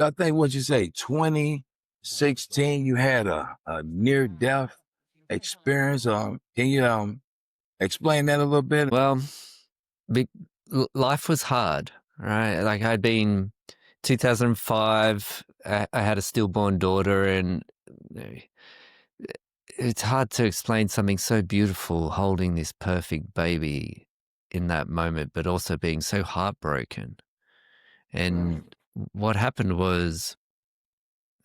I think what you say, 2016, you had a near death experience. Can you explain that a little bit? Well, big, life was hard, right? Like I'd been 2005, I had a stillborn daughter, and uh, it's hard to explain something so beautiful, holding this perfect baby in that moment, but also being so heartbroken. Right. And what happened was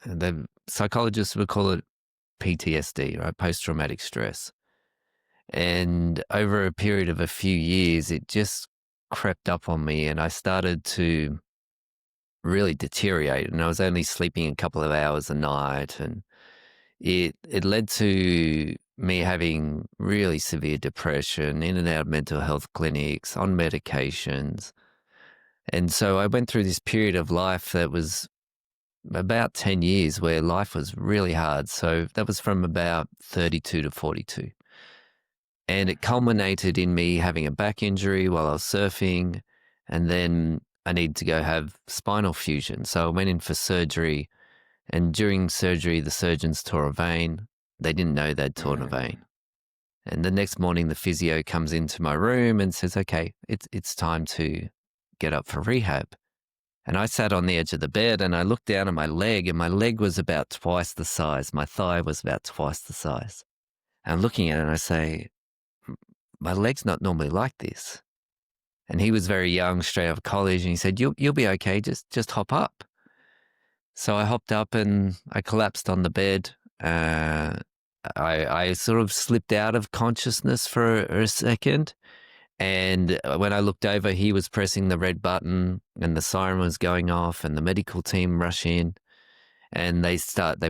the psychologists would call it PTSD, right? Post traumatic stress. And over a period of a few years, it just crept up on me and I started to really deteriorate. And I was only sleeping a couple of hours a night. And it led to me having really severe depression, in and out of mental health clinics, on medications. And so I went through this period of life that was about 10 years where life was really hard. So that was from about 32 to 42. And it culminated in me having a back injury while I was surfing. And then I needed to go have spinal fusion. So I went in for surgery. And during surgery, the surgeons tore a vein. They didn't know they'd torn a Mm. vein. And the next morning, the physio comes into my room and says, okay, it's time to get up for rehab. And I sat on the edge of the bed and I looked down at my leg, and my leg was about twice the size. My thigh was about twice the size. And I'm looking at it and I say, my leg's not normally like this. And he was very young, straight out of college, and he said, you'll be okay, just hop up. So I hopped up and I collapsed on the bed. I sort of slipped out of consciousness for a second. And when I looked over, he was pressing the red button and the siren was going off and the medical team rush in and they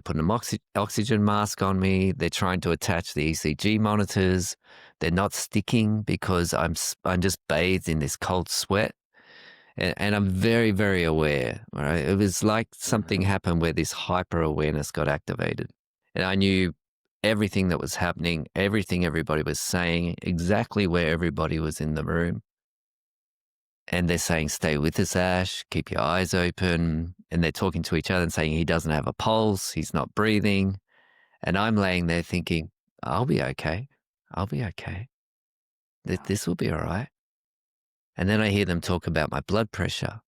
put an oxygen mask on me. They're trying to attach the ECG monitors. They're not sticking because I'm just bathed in this cold sweat. And I'm very, very aware, right? It was like something Mhm. happened where this hyper awareness got activated. And I knew everything that was happening, everything everybody was saying, exactly where everybody was in the room. And they're saying, stay with us, Ash, keep your eyes open. And they're talking to each other and saying, he doesn't have a pulse, he's not breathing. And I'm laying there thinking, I'll be okay. I'll be okay. Yeah. This will be all right. And then I hear them talk about my blood pressure.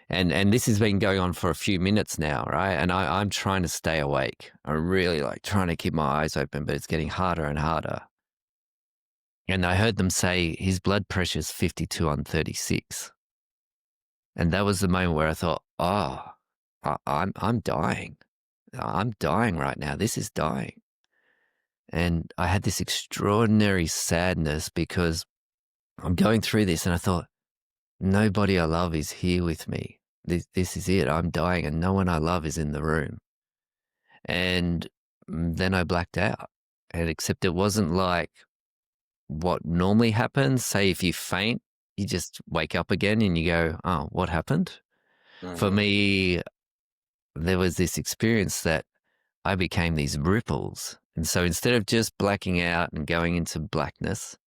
And this has been going on for a few minutes now, right? And I'm trying to stay awake. I'm really like trying to keep my eyes open, but it's getting harder and harder. And I heard them say his blood pressure's 52 on 36. And that was the moment where I thought, oh, I'm dying. I'm dying right now. This is dying. And I had this extraordinary sadness because I'm going through this and I thought, nobody I love is here with me. This is it. I'm dying and no one I love is in the room. And then I blacked out. And except it wasn't like what normally happens. Say if you faint, you just wake up again and you go, oh, what happened? For Mhm. me, there was this experience that I became these ripples. And so instead of just blacking out and going into blackness,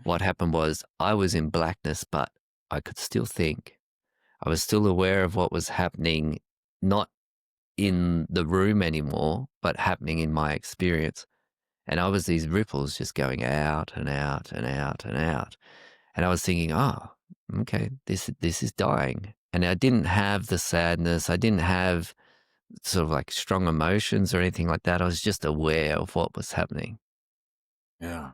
what Mhm. happened was I was in blackness, but I could still think. I was still aware of what was happening, not in the room anymore, but happening in my experience. And I was these ripples just going out and out and out and out. And I was thinking, oh, okay, this is dying. And I didn't have the sadness. I didn't have sort of like strong emotions or anything like that. I was just aware of what was happening. Yeah.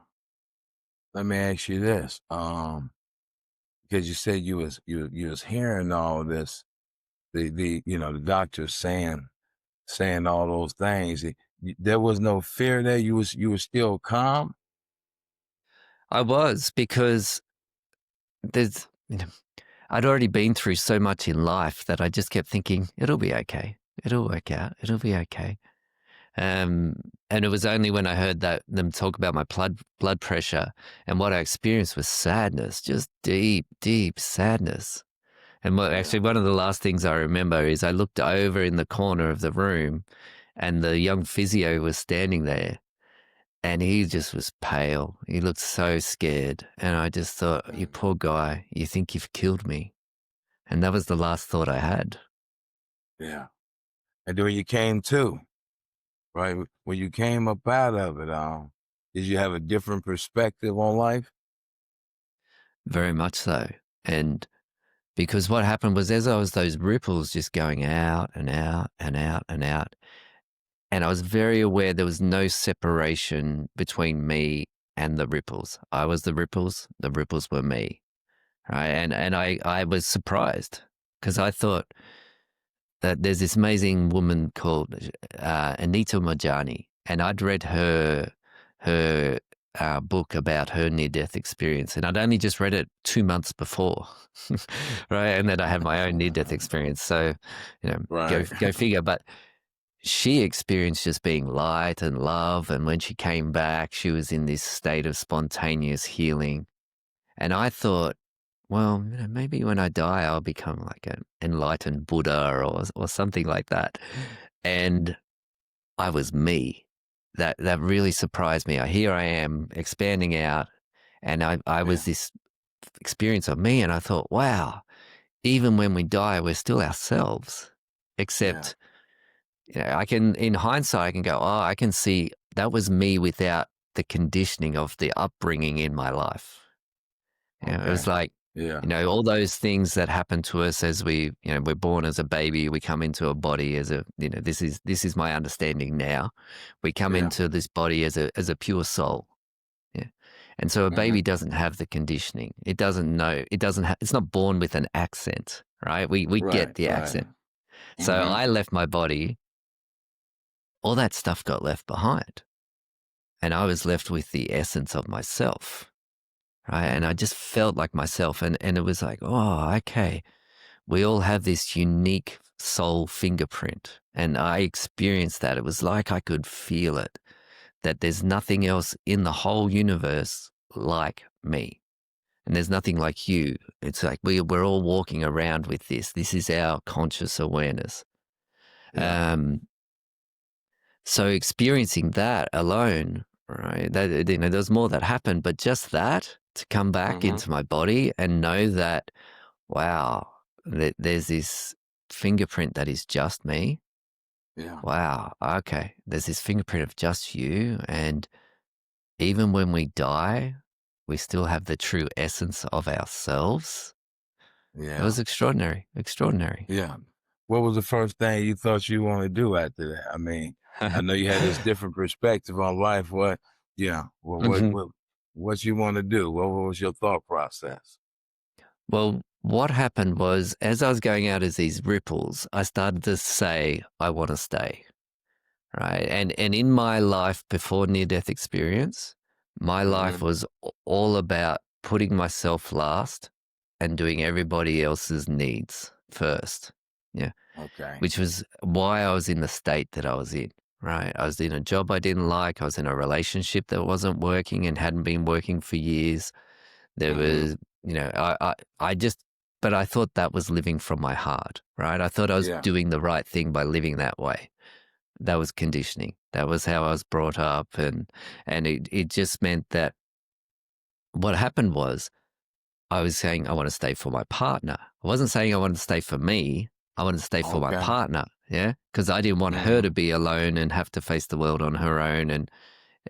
Let me ask you this. Because you said you was hearing all this, the doctor saying all those things. There was no fear there. You was still calm. I was because there's, I'd already been through so much in life that I just kept thinking, it'll be okay. It'll work out. It'll be okay. Um, and it was only when I heard that them talk about my blood pressure and what I experienced was sadness, just deep, deep sadness. And Yeah. actually, one of the last things I remember is I looked over in the corner of the room, and the young physio was standing there, and he just was pale. He looked so scared, and I just thought, "You Mhm. poor guy, you think you've killed me?" And that was the last thought I had. Yeah. And then when you came to, right? When you came up out of it, did you have a different perspective on life? Very much so. And because what happened was as I was those ripples just going out and out and out and out, and I was very aware there was no separation between me and the ripples. I was the ripples were me, right? And I was surprised because I thought that there's this amazing woman called Anita Mojani, and I'd read her book about her near death experience, and I'd only just read it 2 months before, right? And then I had my own near death experience, so Right. go figure. But she experienced just being light and love, and when she came back, she was in this state of spontaneous healing. And I thought, well, maybe when I die, I'll become like an enlightened Buddha or something like that. And I was me. That really surprised me. Here I am expanding out, and I was Yeah. this experience of me, and I thought, wow, even when we die, we're still ourselves. Yeah. Except, I can, in hindsight, I can go, oh, I can see that was me without the conditioning of the upbringing in my life. It was Okay. like, Yeah. all those things that happen to us as we're born as a baby, we come into a body as a, this is my understanding now. We come Yeah. into this body as a pure soul. Yeah. And so a Hmm. baby doesn't have the conditioning. It doesn't know, it's not born with an accent, right? We get Right. the Right. accent. So Hmm. I left my body, all that stuff got left behind. And I was left with the essence of myself. Right. And I Hmm. just felt like myself. And it was like, oh, okay. We all have this unique soul fingerprint. And I experienced that. It was like I could feel it, that there's nothing else in the whole universe like me. And there's nothing like you. It's like we're all walking around with this. This is our conscious awareness. Yeah. So experiencing that alone, right? That there's more that happened, but just that to come back Hmm. into my body and know that, wow, there's this fingerprint that is just me. Yeah. Wow, okay, there's this fingerprint of just you, and even when we die, we still have the true essence of ourselves. It Yeah. was extraordinary, extraordinary. Yeah. What was the first thing you thought you want to do after that? I mean, I know you had this different perspective on life. What, yeah, Mhm. what you want to do? What was your thought process? Well, what happened was, as I was going out as these ripples, I started to say, I want to stay. Right. And in my life before near death experience, my life Hmm. was all about putting myself last and doing everybody else's needs first. Yeah. Okay. Which was why I was in the state that I was in. Right. I was in a job I didn't like. I was in a relationship that wasn't working and hadn't been working for years. There Hmm. was, I just, but I thought that was living from my heart. Right. I thought I was Yeah. doing the right thing by living that way. That was conditioning. That was how I was brought up, and it just meant that what happened was I was saying I want to stay for my partner. I wasn't saying I wanted to stay for me. I wanted to stay for my Okay. partner. Yeah, because I didn't want her Hmm. to be alone and have to face the world on her own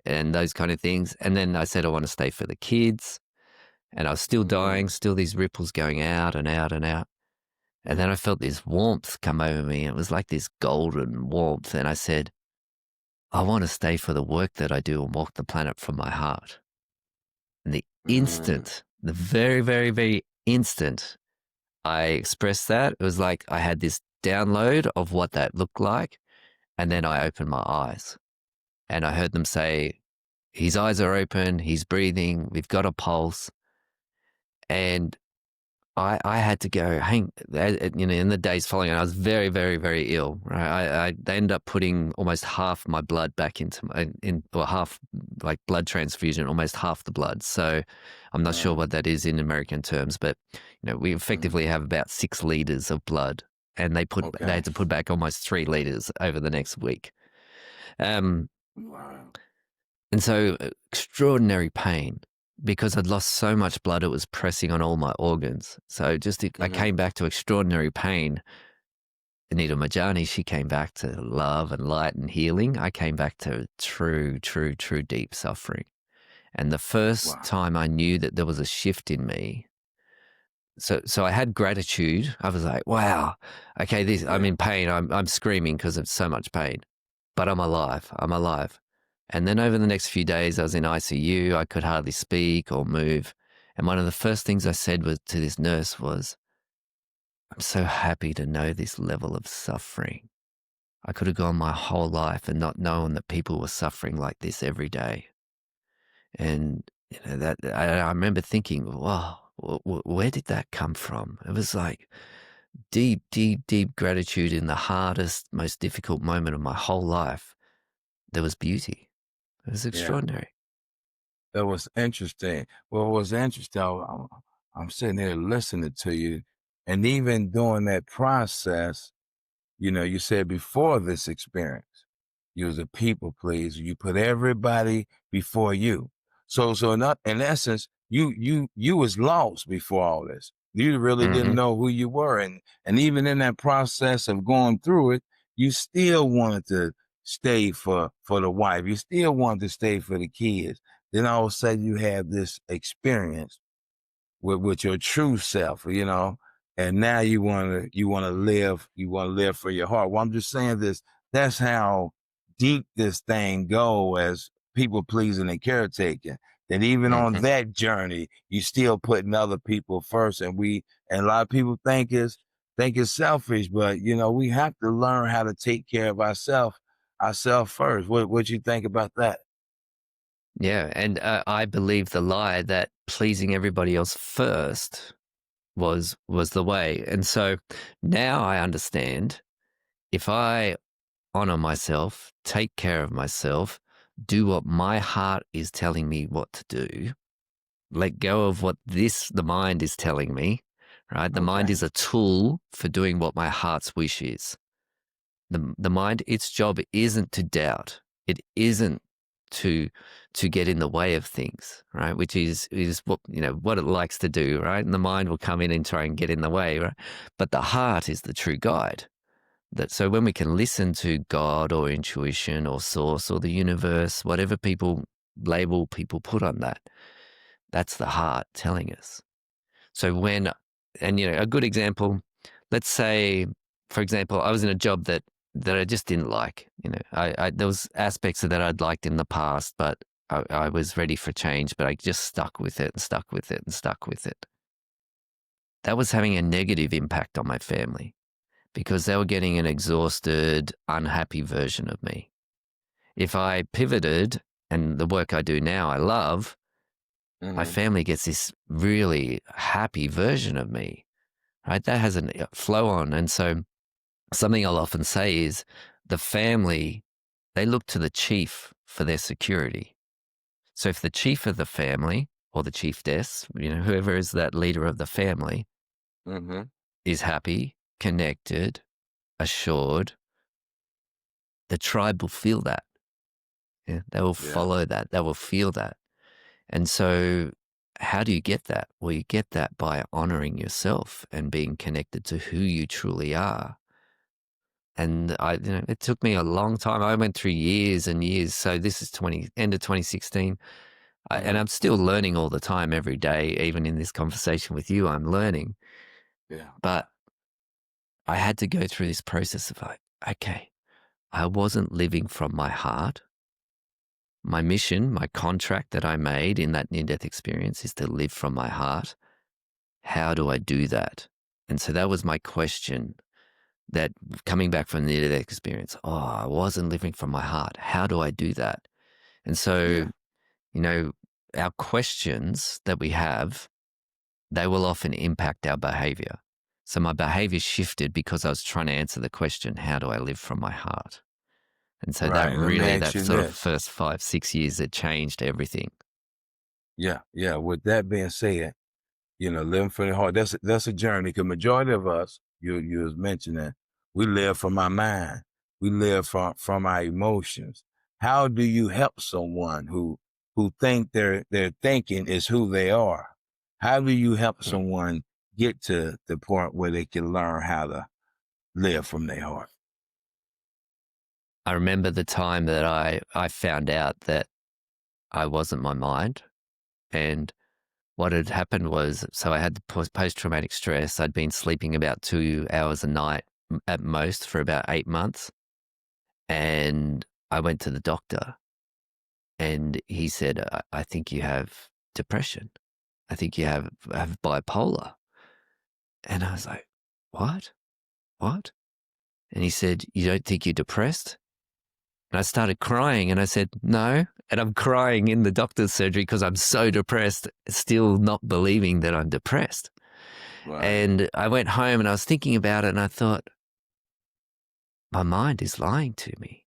and those kind of things. And then I said I want to stay for the kids, and I was still dying, Hmm. still these ripples going out and out and out. And then Yeah. I felt this warmth come over me. It was like this golden warmth, and I said, I want to stay for the work that I do and walk the planet from my heart. And Hmm. the very, very, very instant I expressed that, it was like I had this download of what that looked like. And then I opened my eyes and I heard them say, his eyes are open, he's breathing, we've got a pulse. And I had to go, hang, in the days following, I was very, very, very ill. Right, they ended up putting almost half my blood back into or half like blood transfusion, almost half the blood. So I'm not sure Uh, what that is in American terms, but we mhm. effectively have about 6 liters of blood, and they Okay. had to put back almost 3 liters over the next week. Um, Wow. and so extraordinary pain because I'd lost so much blood, it was pressing on all my organs. So I Hmm. came back to extraordinary pain. Anita Majani, she came back to love and light and healing. I came back to true, true, true deep suffering. And the first Wow. time I knew that there was a shift in me, so I had gratitude. I was like, wow, okay, this I'm Yeah. in pain. I'm screaming because of so much pain, but I'm alive. I'm alive. And then over the next few days, I was in ICU. I could hardly speak or move. And one of the first things I said was to this nurse was, I'm so happy to know this level of suffering. I could have gone my whole life and not known that people were suffering like this every day. And that I remember thinking, wow, where did that come from? It was like deep, deep, deep gratitude in the hardest, most difficult moment of my whole life. There was beauty. It was Yeah. extraordinary. That was interesting. Well, it was interesting. I'm sitting here listening to you, and even during that process, you said before this experience, you was a people pleaser. You put everybody before you. So in essence, you was lost before all this. You really didn't Hmm. know who you were, and even in that process of going through it, you still wanted to stay for the wife. You still wanted to stay for the kids. Then all of a sudden, you have this experience with your true self, and now you want to live for your heart. Well, I'm just saying this. That's how deep this thing go as people pleasing and caretaking. That even on Hmm. that journey, you still putting other people first, and a lot of people think it's selfish, but we have to learn how to take care of ourselves first. What you think about that? Yeah, and I believe the lie that pleasing everybody else first was the way. And so now I understand if I honor myself, take care of myself, do what my heart is telling me what to do, let go of what the mind is telling me, right? The mind Okay. is a tool for doing what my heart's wish is. The mind, its job isn't to doubt. It isn't to get in the way of things, right? Which is what what it likes to do, right? And the mind will come in and try and get in the way, right? But the heart is the true guide. That so when we can listen to God or intuition or source or the universe, whatever people put on that, that's the heart telling us. So and a good example, let's say, for example, I was in a job that I just didn't like. I there was aspects of that I'd liked in the past, but I was ready for change, but I just stuck with it and stuck with it and stuck with it. That was having a negative impact on my family because they were getting an exhausted, unhappy version of me. If I pivoted and the work I do now I love, my Hmm. family gets this really happy version of me, right? That has a flow on. And so something I'll often say is the family, they look to the chief for their security. So if the chief of the family or the chiefess, whoever is that leader of the family Hmm. is happy, connected, assured, the tribe will feel that. Yeah, they will Yeah. follow that. They will feel that. And so, how do you get that? Well, you get that by honoring yourself and being connected to who you truly are. And it took me a long time. I went through years and years. So this is end of 2016, and Hmm. I'm still learning all the time, every day. Even in this conversation with you, I'm learning. Yeah. But I had to go through this process of like, okay, I wasn't living from my heart. My mission, my contract that I made in that near death experience is to live from my heart. How do I do that? And so that was my question, that coming back from the near death experience, oh, I wasn't living from my heart. How do I do that? And so, Yeah. you know, our questions that we have, they will often impact our behavior. So my behavior shifted because I was trying to answer the question, how do I live from my heart? And so Right. Let me ask that you sort of this. first 5, 6 years, it changed everything. Yeah. Yeah. With that being said, living from the heart, that's a journey. Because majority of us, you was mentioning, we live from our mind. We live from our emotions. How do you help someone who think their thinking is who they are? How do you help someone get to the point where they can learn live from their heart. I remember the time that I found out that I wasn't my mind. And what had happened was, so I had the post-traumatic stress. I'd been sleeping about 2 hours a night at most for about 8 months. And I went to the doctor and he said, I think you have depression. I think you have bipolar. And I was like, what? What? And he said, you don't think you're depressed? And I started crying and I said, no. And I'm crying in the doctor's surgery because I'm so depressed, still not believing that I'm depressed. Right. And I went home and I was thinking about it and I thought, my mind is lying to me.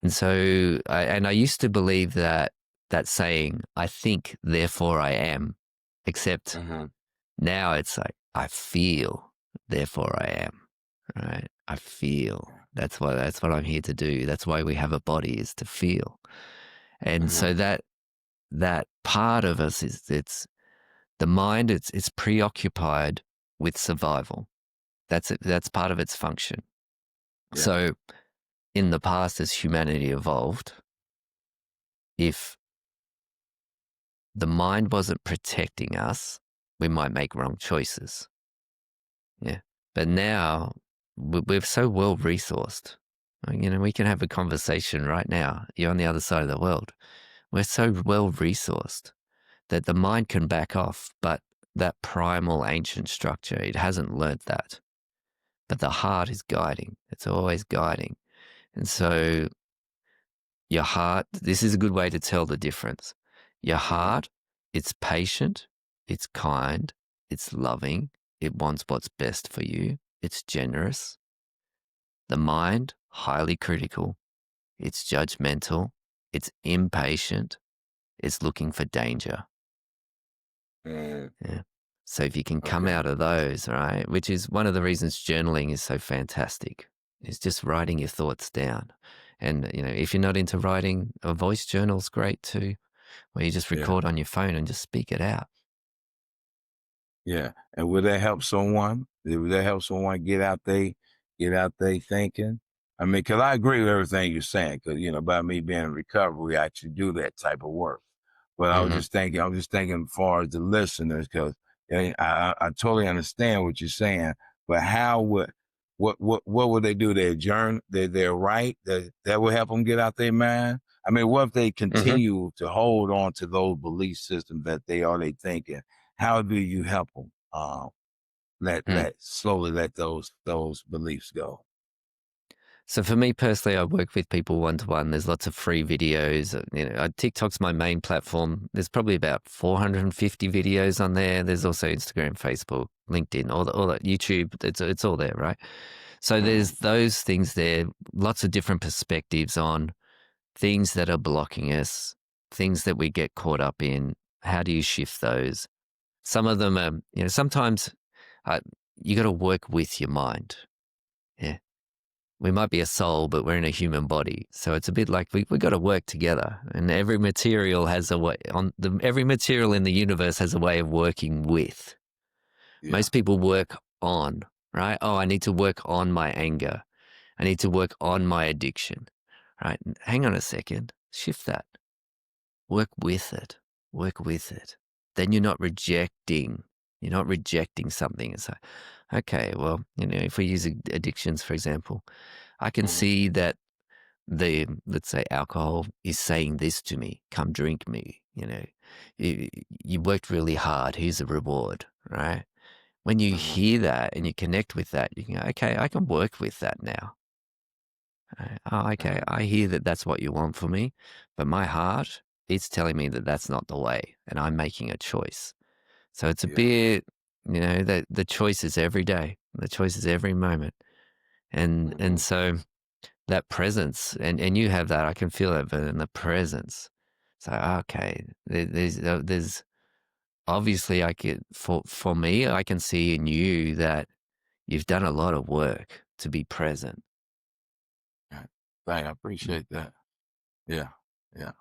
And so, I used to believe that saying, I think, therefore I am, except Mm-hmm. now it's like, I feel, therefore I am, right? I feel. That's what I'm here to do. That's why we have a body, is to feel. And Mm-hmm. so that part of us is, it's the mind, it's preoccupied with survival. That's it, that's part of its function. Yeah. So in the past, as humanity evolved, if the mind wasn't protecting us, we might make wrong choices. Yeah. But now we're so well resourced. We can have a conversation right now. You're on the other side of the world. We're so well resourced that the mind can back off, but that primal ancient structure, it hasn't learnt that. But the heart is guiding. It's always guiding. And so your heart, this is a good way to tell the difference. Your Mm-hmm. heart, it's patient, it's kind, it's loving, it wants what's best for you, it's generous. The mind, highly critical, it's judgmental, it's impatient, it's looking for danger. Mm, Yeah. So if you can come okay. out of those, right, which is one of the reasons journaling is so fantastic, is just writing your thoughts down. And, if you're not into writing, a voice journal's great too, where you just Yeah. record on your phone and just speak it out. Yeah. And would that help someone? Would that help someone get out there thinking? I mean, because I agree with everything you're saying, because, about me being in recovery, we actually do that type of work. But Hmm. I was just thinking as far as the listeners, because I totally understand what you're saying, but what would they do? They adjourn, they're right, that would help them get out their mind. I mean, what if they Hmm. continue to hold on to those belief systems that they thinking? How do you help them let slowly let those beliefs go? So for me personally, I work with people one to one. There's lots of free videos. TikTok's my main platform. There's probably about 450 videos on there. There's also Instagram, Facebook, LinkedIn, all that YouTube. It's all there, right? So there's Mhm. those things there. Lots of different perspectives on things that are blocking us, things that we get caught up in. How do you shift those? Some of them are, sometimes uh, you got to work with your mind. Yeah, we might be a soul, but we're in a human body. So it's a bit like we got to work together. And every material has a way every material in the universe has a way of working with. Yeah. Most people work on, right? Oh, I need to work on my anger. I need to work on my addiction, right? Hang on a second. Shift that. Work with it. Work with it. Then you're not rejecting. You're not rejecting something. It's like, okay, well, if we use addictions, for example, I can Mhm. see that let's say alcohol is saying this to me, come drink me, you, you worked really hard, here's a reward, right? When you Mhm. hear that and you connect with that, you can go, okay, I can work with that now. Right? Oh, okay, Mhm. I hear that that's what you want for me, but my heart, it's telling me that that's not the way and I'm making a choice. So it's a Yeah. bit, that the choice is every day, the choice is every moment. And Mhm. so that presence, and you have that, I can feel it, but in the presence. So, okay, there's obviously I could, for me, I can see in you that you've done a lot of work to be present. Right. Right, I Mm. appreciate that. Yeah. Yeah.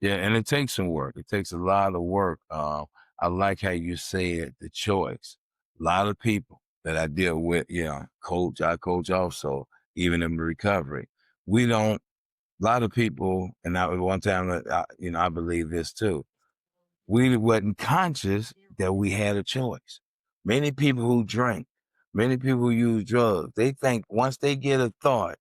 Yeah, and it takes some work. It takes a lot of work. I like how you said the choice. A lot of people. that I deal with, I coach also, even in recovery. We don't, a lot of people, and I one time, I believe this too. We wasn't conscious that we had a choice. Many people who drink, many people who use drugs, they think once they get a thought.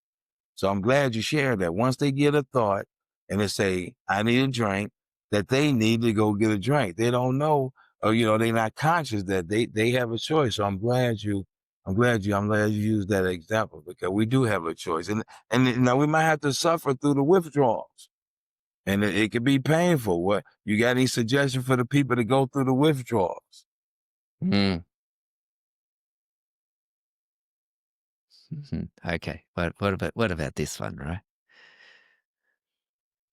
So I'm glad you shared that. Once they get a thought and they say, I need a drink, that they need to go get a drink. They don't know, or they're not conscious that they have a choice. So I'm glad you used that example, because we do have a choice. And now we might have to suffer through the withdrawals. And it could be painful. What you got any suggestion for the people to go through the withdrawals? Mm. Okay. What about this one, right?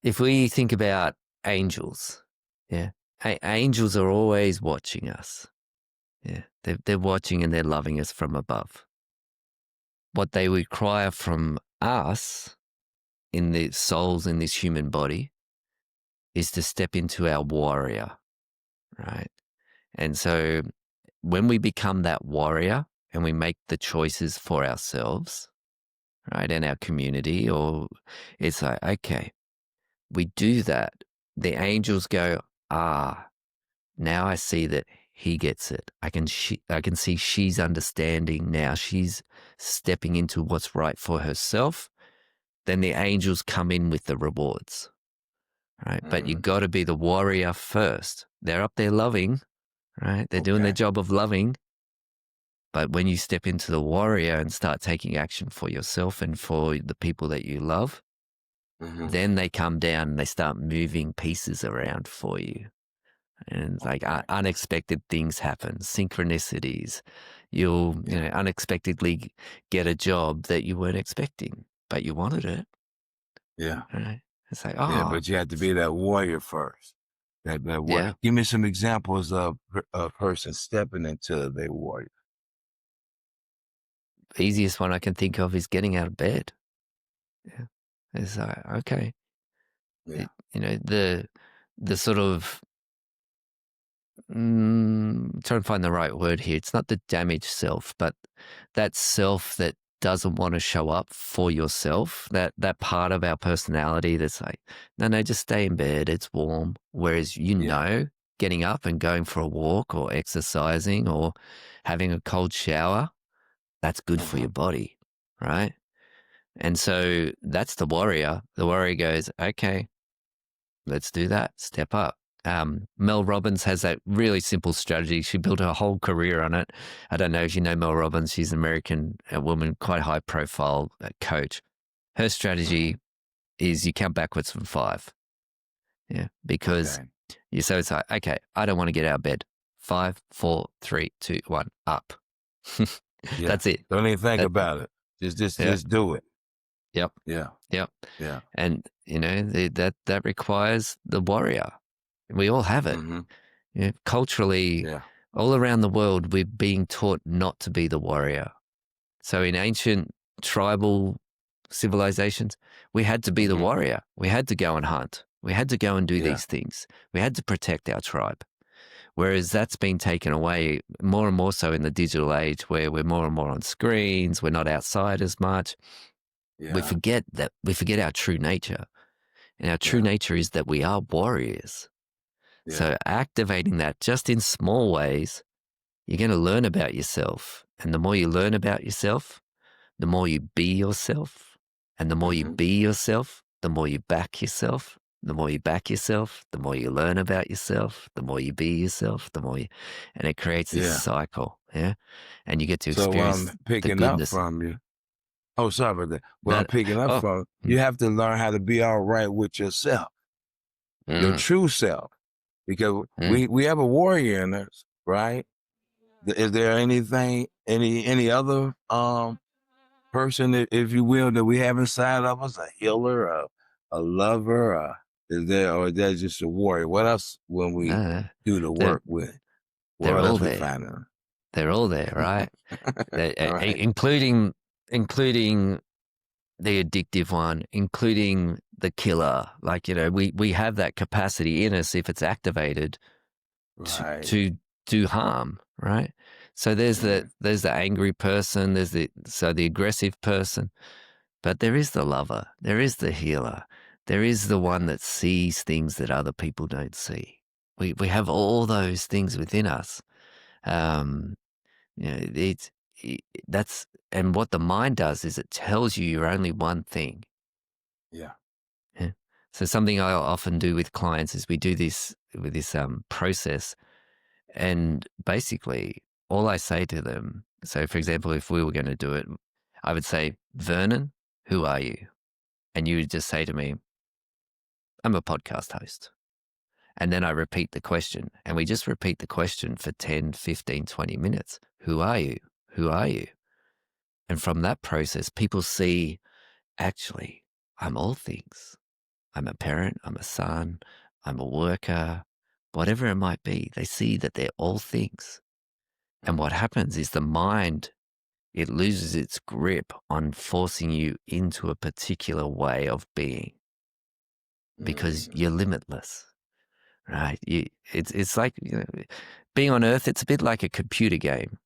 If we think about angels, yeah, angels are always watching us. Yeah, they're watching and they're loving us from above. What they require from us in the souls in this human body is to step into our warrior, right? And so when we become that warrior and we make the choices for ourselves, right, and our community, or it's like, okay, we do that. The angels go, now I see that he gets it. I can see she's understanding now. She's stepping into what's right for herself. Then the angels come in with the rewards, right? But you Mm-hmm. got to be the warrior first. They're up there loving, right? They're doing their Okay. job of loving. But when you step into the warrior and start taking action for yourself and for the people that you love, Mm-hmm. then they come down and they start moving pieces around for you. And it's like Okay. unexpected things happen, synchronicities. You'll, Yeah. unexpectedly get a job that you weren't expecting, but you wanted it, Yeah. right? It's like, Yeah. But you have to be that warrior first. That yeah. warrior. Give me some examples of a person stepping into their warrior. The easiest one I can think of is getting out of bed. Yeah. It's like, okay, Yeah. the sort of trying to find the right word here. It's not the damaged self, but that self that doesn't want to show up for yourself. That part of our personality that's like, no, just stay in bed. It's warm. Whereas Yeah. getting up and going for a walk or exercising or having a cold shower, that's good for Mm-hmm. your body, right? And so that's the warrior. The warrior goes, okay, let's do that. Step up. Mel Robbins has that really simple strategy. She built her whole career on it. I don't know if you know Mel Robbins. She's an American woman, quite high profile coach. Her Mm-hmm. strategy is you count backwards from 5. Yeah, because Okay. so it's like, okay, I don't want to get out of bed. 5, 4, 3, 2, 1, up. Yeah. That's it. Don't even think That's it. about it. Yeah. Just do it. Yep. Yeah. Yep. Yeah. And that requires the warrior. We all have it. Mm-hmm. Yeah, culturally, Yeah. all around the world, we're being taught not to be the warrior. So in ancient tribal civilizations, we had to be the Mm-hmm. warrior. We had to go and hunt. We had to go and do Yeah. these things. We had to protect our tribe. Whereas that's been taken away more and more so in the digital age where we're more and more on screens, we're not outside as much. Yeah. We forget our true nature. And our true Yeah. nature is that we are warriors. Yeah. So activating that just in small ways, you're going to learn about yourself. And the more you learn about yourself, the more you be yourself. And the more you Mm-hmm. be yourself, the more you back yourself. The more you back yourself, the more you learn about yourself, the more you be yourself, and it creates this Yeah. cycle. Yeah. And you get to So what experience I'm the picking up goodness. from you. Oh, sorry about that. What I'm That, picking up oh, from, mm, you have to learn how to be all right with yourself, your mm, true self, because mm, we have a warrior in us, right? Is there anything, any other person, if you will, that we have inside of us, a healer, a lover, or is that just a warrior? What else when we no, do the they're, work with? they're What all else we there. find in They're all there, right? all right. Including the addictive one, including the killer. Like, we have that capacity in us if it's activated to Right. to do harm, right? So there's the Right. there's the angry person, there's the aggressive person, but there is the lover, there is the healer, there is the one Yeah. that sees things that other people don't see. We have all those things within us. Um, it's I that's and what the mind does is it tells you you're only one thing. Yeah. Yeah. So something I often do with clients is we do this with this process, and basically all I say to them. So, for example, if we were going to do it, I would say, "Vernon, who are you?" And you would just say to me, "I'm a podcast host." And then I repeat the question, and we just repeat the question for 10, 15, 20 minutes. Who are you? Who are you? And from that process, people see, actually, I'm all things. I'm a parent, I'm a son, I'm a worker, whatever it might be. They see that they're all things. And what Mhm. happens is the mind, it loses its grip on forcing you into a particular way of being because Mhm. you're limitless, right? It's like, being on Earth, it's a bit like a computer game.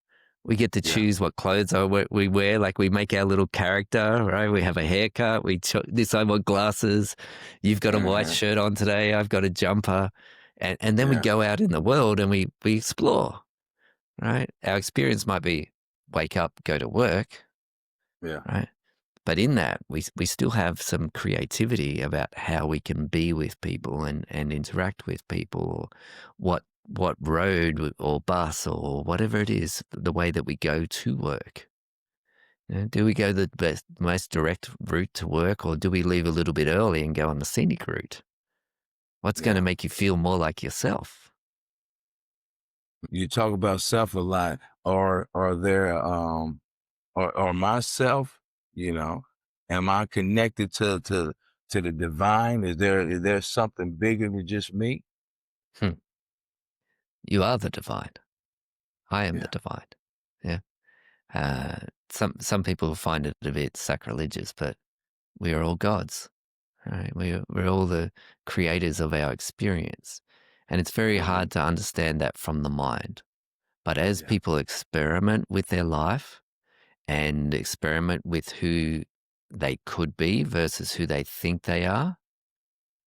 We get to Yeah. choose what clothes we wear. Like we make our little character, right? We have a haircut. We decide what glasses. You've got a white Mhm. shirt on today. I've got a jumper, and then we Yeah. go out in the world and we explore, right? Our experience might be wake up, go to work, Yeah. right? But in that, we still have some creativity about how we can be with people and interact with people, or what road or bus or whatever it is, the way that we go to work. Do we go the most direct route to work, or do we leave a little bit early and go on the scenic route? What's going to Yeah. make you feel more like yourself? You talk about self a lot. Are there or myself, am I connected to the divine? Is there something bigger than just me? Hmm. You are the divine. I am the Yeah. divine. Yeah. Some people find it a bit sacrilegious, but we are all gods. Right? We're all the creators of our experience. And it's very Mhm. hard to understand that from the mind. But as Yeah. people experiment with their life and experiment with who they could be versus who they think they are,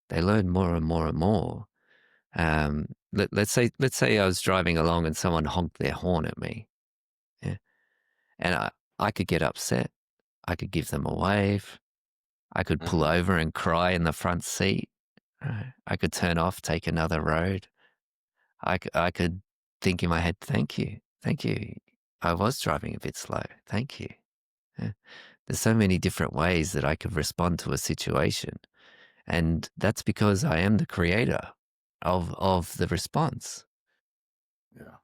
they learn more and more and more. Let's say I was driving along and someone honked their horn at me, yeah, and I could get upset. I could give them a wave. I could pull Mhm. over and cry in the front seat. I could turn off, take another road. I could think in my head, thank you. Thank you. I was driving a bit slow. Thank you. Yeah. There's so many different ways that I could respond to a situation. And that's because I am the creator of the response. Yeah.